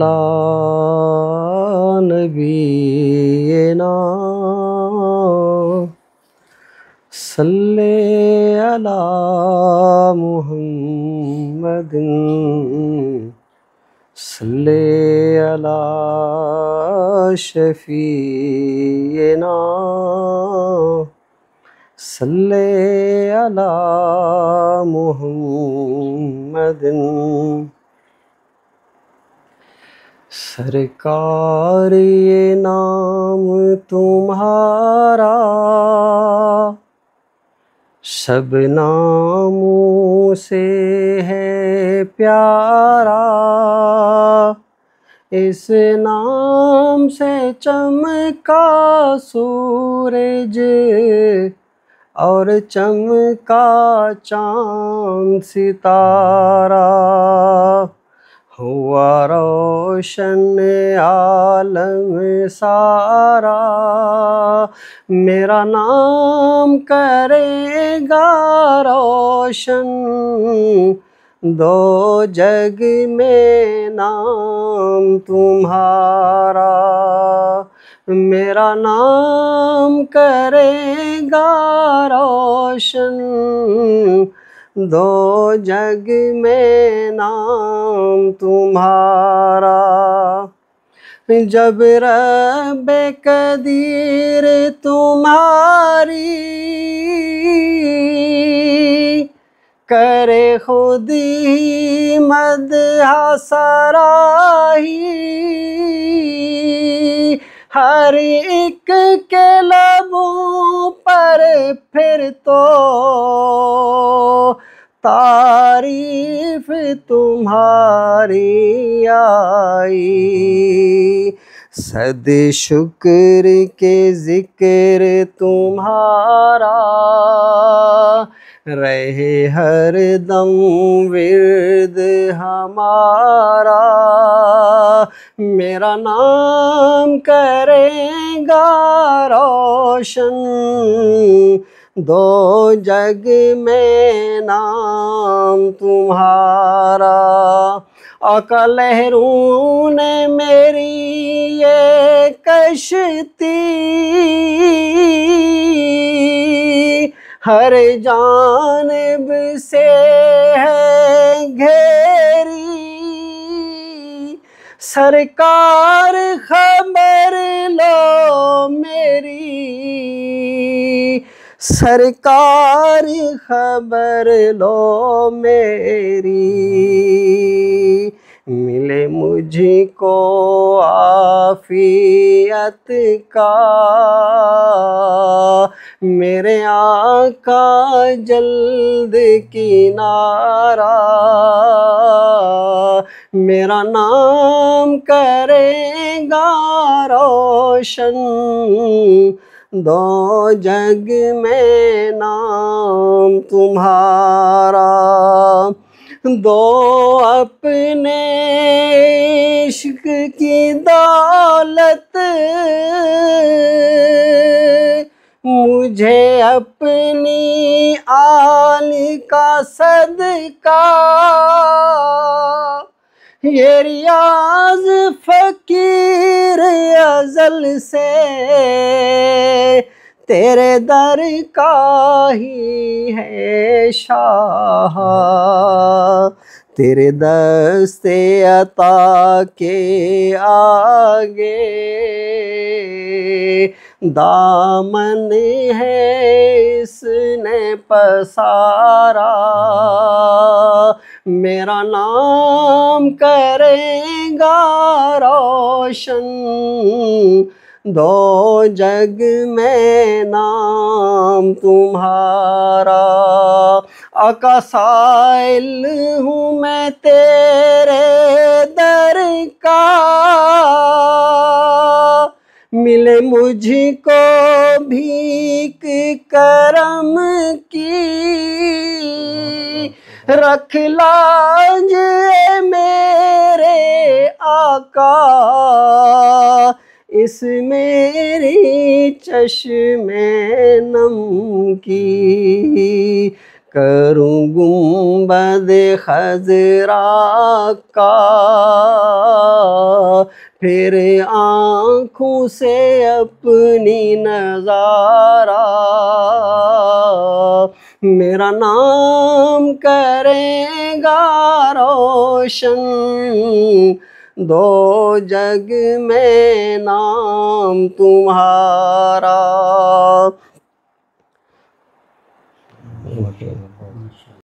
अला नबीना सल्ले अला मुहम्मदिन सल्ले अला शफीना सल्ले अला मुहम्मदिन। सरकार ये नाम तुम्हारा सब नामों से है प्यारा, इस नाम से चमका सूरज और चमका चाँद सितारा, हुआ रोशन आलम सारा। मेरा नाम करेगा रोशन दो जग में नाम तुम्हारा। मेरा नाम करेगा रोशन दो जग में नाम तुम्हारा। जब रब्बे कदीर तुम्हारी करे खुद ही मदह सराही, हर एक के लबों पर फिर तो तारीफ तुम्हारी आई। सद शुक्र के जिक्र तुम्हारा रहे हर दम विर्द हमारा। मेरा नाम करेगा रोशन दो जग में नाम तुम्हारा। आका लहरों ने मेरी ये कश्ती हर जानिब से है घेरी, सरकार खबर लो मेरी, सरकार खबर लो मेरी। मिले मुझको आफियत का मेरे आका जल्द किनारा। मेरा नाम करेगा रोशन दो जग में नाम तुम्हारा। दो अपने इश्क की दौलत मुझे अपनी आल का सदका, ये रियाज फकीर अज़ल से तेरे दर का ही है शाह। तेरे दस्ते अता के आगे दामन है इसने पसारा। मेरा नाम करेगा रोशन दो जग में नाम तुम्हारा। आका साइल हूँ मैं तेरे दर का, मिले मुझको भीख करम की। रख लाज मेरे आका इस मेरी चश्मे नम की। करूँ गुंबद खजरा का फिर आँखों से अपनी नज़ारा, मेरा नाम करेगा रोशन, दो जग में नाम तुम्हारा।